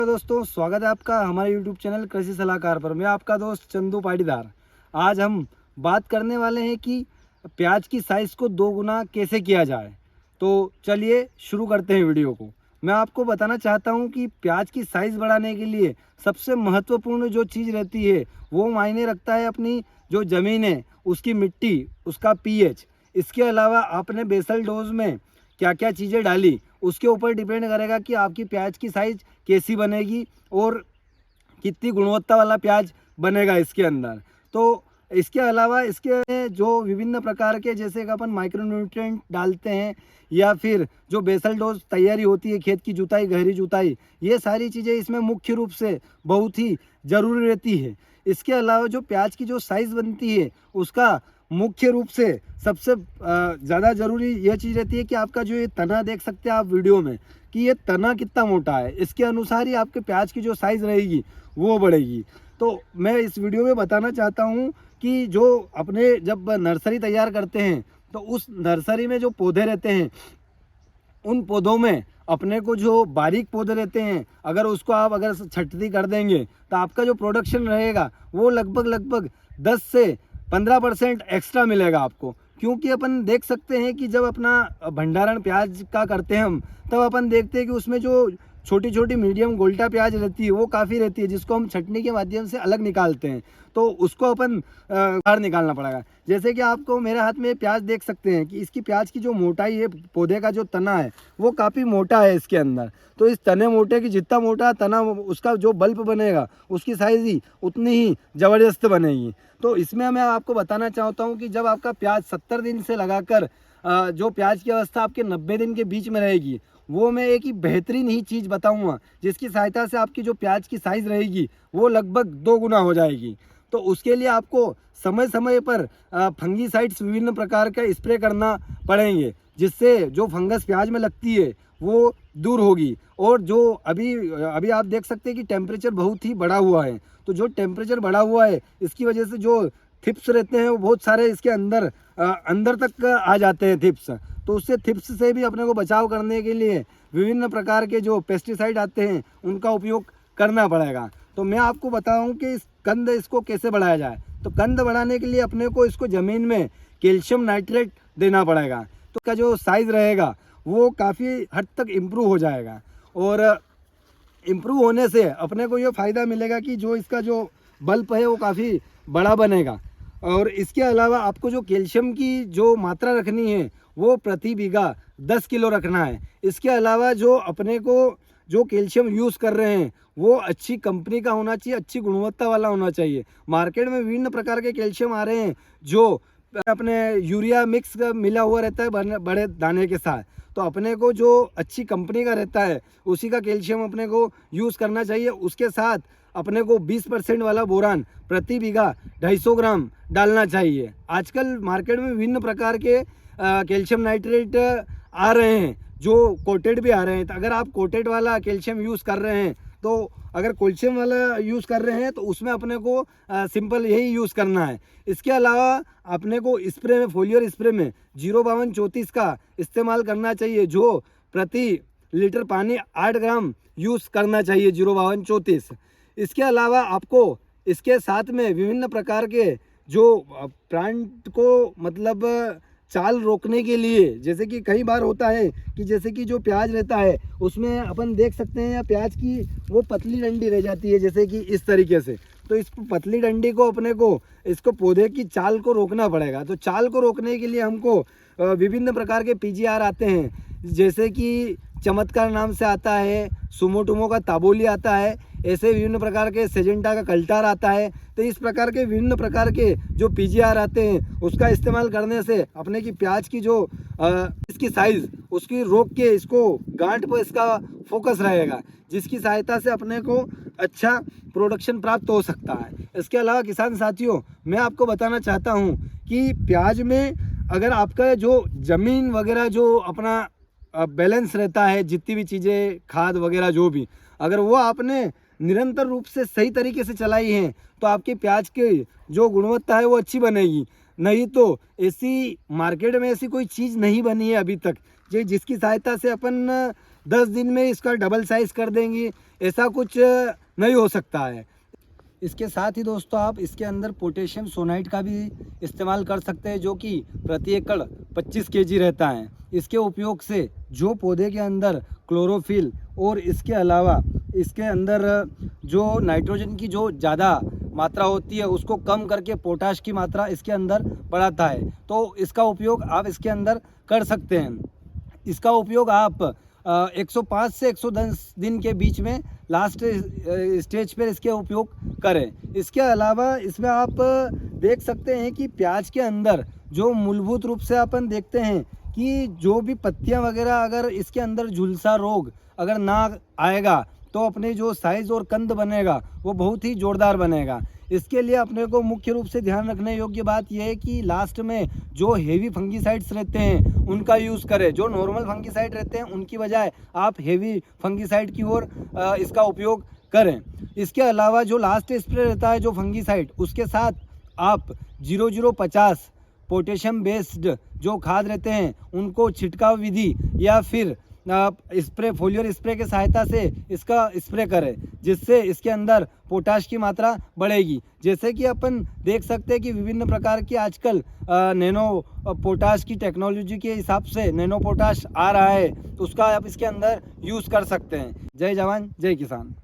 दोस्तों, स्वागत है आपका हमारे YouTube चैनल कृषि सलाहकार पर। मैं आपका दोस्त चंदू पाटीदार। आज हम बात करने वाले हैं कि प्याज की साइज़ को 2 गुना कैसे किया जाए। तो चलिए शुरू करते हैं वीडियो को। मैं आपको बताना चाहता हूं कि प्याज की साइज़ बढ़ाने के लिए सबसे महत्वपूर्ण जो चीज़ रहती है वो मायने रखता है अपनी जो ज़मीन है, उसकी मिट्टी, उसका pH। इसके अलावा आपने बेसल डोज में क्या क्या चीज़ें डाली उसके ऊपर डिपेंड करेगा कि आपकी प्याज की साइज़ कैसी बनेगी और कितनी गुणवत्ता वाला प्याज बनेगा इसके अंदर। तो इसके अलावा इसके जो विभिन्न प्रकार के जैसे कि अपन माइक्रो न्यूट्रिएंट डालते हैं या फिर जो बेसल डोज तैयारी होती है, खेत की जुताई, गहरी जुताई, ये सारी चीज़ें इसमें मुख्य रूप से बहुत ही ज़रूरी रहती है। इसके अलावा जो प्याज की जो साइज़ बनती है उसका मुख्य रूप से सबसे ज़्यादा ज़रूरी यह चीज़ रहती है कि आपका जो ये तना देख सकते हैं आप वीडियो में कि ये तना कितना मोटा है, इसके अनुसार ही आपके प्याज की जो साइज़ रहेगी वो बढ़ेगी। तो मैं इस वीडियो में बताना चाहता हूँ कि जो अपने जब नर्सरी तैयार करते हैं तो उस नर्सरी में जो पौधे रहते हैं उन पौधों में अपने को जो बारीक पौधे रहते हैं उसको आप अगर छटती कर देंगे तो आपका जो प्रोडक्शन रहेगा वो लगभग 10 से 15% एक्स्ट्रा मिलेगा आपको। क्योंकि अपन देख सकते हैं कि जब अपना भंडारण प्याज का करते हैं हम, तब अपन देखते हैं कि उसमें जो छोटी छोटी मीडियम गोल्टा प्याज रहती है वो काफ़ी रहती है, जिसको हम छटनी के माध्यम से अलग निकालते हैं। तो उसको अपन बाहर निकालना पड़ेगा। जैसे कि आपको मेरे हाथ में प्याज देख सकते हैं कि इसकी प्याज की जो मोटाई है, पौधे का जो तना है वो काफ़ी मोटा है इसके अंदर। तो इस तने मोटे की जितना मोटा तना उसका जो बल्ब बनेगा उसकी साइज़ ही उतनी ही ज़बरदस्त बनेगी। तो इसमें मैं आपको बताना चाहता हूँ कि जब आपका प्याज 70 दिन से लगाकर जो प्याज की अवस्था आपके 90 दिन के बीच में रहेगी, वो मैं एक ही बेहतरीन ही चीज़ बताऊंगा जिसकी सहायता से आपकी जो प्याज की साइज़ रहेगी वो लगभग 2 गुना हो जाएगी। तो उसके लिए आपको समय समय पर फंगीसाइड्स विभिन्न प्रकार का स्प्रे करना पड़ेंगे, जिससे जो फंगस प्याज में लगती है वो दूर होगी। और जो अभी आप देख सकते हैं कि टेम्परेचर बहुत ही बढ़ा हुआ है। तो जो टेम्परेचर बढ़ा हुआ है इसकी वजह से जो थिप्स रहते हैं वो बहुत सारे इसके अंदर तक आ जाते हैं थिप्स। तो उससे थिप्स से भी अपने को बचाव करने के लिए विभिन्न प्रकार के जो पेस्टिसाइड आते हैं उनका उपयोग करना पड़ेगा। तो मैं आपको बताऊं कि इस कंद इसको कैसे बढ़ाया जाए। तो कंद बढ़ाने के लिए अपने को इसको ज़मीन में कैल्शियम नाइट्रेट देना पड़ेगा। तो इसका जो साइज़ रहेगा वो काफ़ी हद तक इम्प्रूव हो जाएगा। और इम्प्रूव होने से अपने को ये फ़ायदा मिलेगा कि जो इसका जो बल्ब है वो काफ़ी बड़ा बनेगा। और इसके अलावा आपको जो कैल्शियम की जो मात्रा रखनी है वो प्रति बीघा 10 किलो रखना है। इसके अलावा जो अपने को जो कैल्शियम यूज़ कर रहे हैं वो अच्छी कंपनी का होना चाहिए, अच्छी गुणवत्ता वाला होना चाहिए। मार्केट में विभिन्न प्रकार के कैल्शियम आ रहे हैं जो अपने यूरिया मिक्स मिला हुआ रहता है बड़े दाने के साथ। तो अपने को जो अच्छी कंपनी का रहता है उसी का कैल्शियम अपने को यूज़ करना चाहिए। उसके साथ अपने को 20% वाला बोरान प्रति बीघा 250 ग्राम डालना चाहिए। आजकल मार्केट में विभिन्न प्रकार के कैल्शियम नाइट्रेट आ रहे हैं जो कोटेड भी आ रहे हैं। तो अगर आप कोटेड वाला कैल्शियम यूज़ कर रहे हैं तो अगर कैल्शियम वाला यूज़ कर रहे हैं तो उसमें अपने को सिंपल यही यूज़ करना है। इसके अलावा अपने को स्प्रे में, फोलियर स्प्रे में 05234 का इस्तेमाल करना चाहिए, जो प्रति लीटर पानी 8 ग्राम यूज़ करना चाहिए 05234। इसके अलावा आपको इसके साथ में विभिन्न प्रकार के जो प्लांट को मतलब चाल रोकने के लिए, जैसे कि कई बार होता है कि जैसे कि जो प्याज रहता है उसमें अपन देख सकते हैं या प्याज की वो पतली डंडी रह जाती है जैसे कि इस तरीके से। तो इस पतली डंडी को अपने को इसको पौधे की चाल को रोकना पड़ेगा। तो चाल को रोकने के लिए हमको विभिन्न प्रकार के पीजीआर आते हैं, जैसे कि चमत्कार नाम से आता है, सुमोटुमो का ताबोली आता है, ऐसे विभिन्न प्रकार के सेजेंटा का कल्टार आता है। तो इस प्रकार के विभिन्न प्रकार के जो पीजीआर आते हैं उसका इस्तेमाल करने से अपने की प्याज की जो इसकी साइज़ उसकी रोक के इसको गांठ पर इसका फोकस रहेगा, जिसकी सहायता से अपने को अच्छा प्रोडक्शन प्राप्त हो सकता है। इसके अलावा किसान साथियों, मैं आपको बताना चाहता हूँ कि प्याज में अगर आपका जो ज़मीन वगैरह जो अपना बैलेंस रहता है, जितनी भी चीज़ें खाद वगैरह जो भी, अगर वो आपने निरंतर रूप से सही तरीके से चलाई हैं तो आपके प्याज की जो गुणवत्ता है वो अच्छी बनेगी। नहीं तो ऐसी मार्केट में ऐसी कोई चीज़ नहीं बनी है अभी तक जिसकी सहायता से अपन 10 दिन में इसका डबल साइज कर देंगी, ऐसा कुछ नहीं हो सकता है। इसके साथ ही दोस्तों आप इसके अंदर पोटेशियम सोनाइट का भी इस्तेमाल कर सकते हैं, जो कि प्रति एकड़ 25 केजी रहता है। इसके उपयोग से जो पौधे के अंदर क्लोरोफिल और इसके अलावा इसके अंदर जो नाइट्रोजन की जो ज़्यादा मात्रा होती है उसको कम करके पोटाश की मात्रा इसके अंदर बढ़ाता है। तो इसका उपयोग आप इसके अंदर कर सकते हैं। इसका उपयोग आप 105 से 110 दिन के बीच में लास्ट स्टेज पर इसके उपयोग करें। इसके अलावा इसमें आप देख सकते हैं कि प्याज के अंदर जो मूलभूत रूप से अपन देखते हैं कि जो भी पत्तियां वगैरह अगर इसके अंदर झुलसा रोग अगर ना आएगा तो अपने जो साइज़ और कंद बनेगा वो बहुत ही जोरदार बनेगा। इसके लिए अपने को मुख्य रूप से ध्यान रखने योग्य बात यह है कि लास्ट में जो हेवी फंगीसाइड्स रहते हैं उनका यूज़ करें। जो नॉर्मल फंगीसाइड रहते हैं उनकी बजाय आप हेवी फंगीसाइड की ओर इसका उपयोग करें। इसके अलावा जो लास्ट स्प्रे रहता है जो फंगीसाइड, उसके साथ आप 0050 पोटेशियम बेस्ड जो खाद रहते हैं उनको छिड़काव विधि या फिर स्प्रे फोलियर स्प्रे की सहायता से इसका स्प्रे करें, जिससे इसके अंदर पोटाश की मात्रा बढ़ेगी। जैसे कि अपन देख सकते हैं कि विभिन्न प्रकार की आजकल नैनो पोटाश की टेक्नोलॉजी के हिसाब से नैनो पोटाश आ रहा है, तो उसका आप इसके अंदर यूज़ कर सकते हैं। जय जवान जय किसान।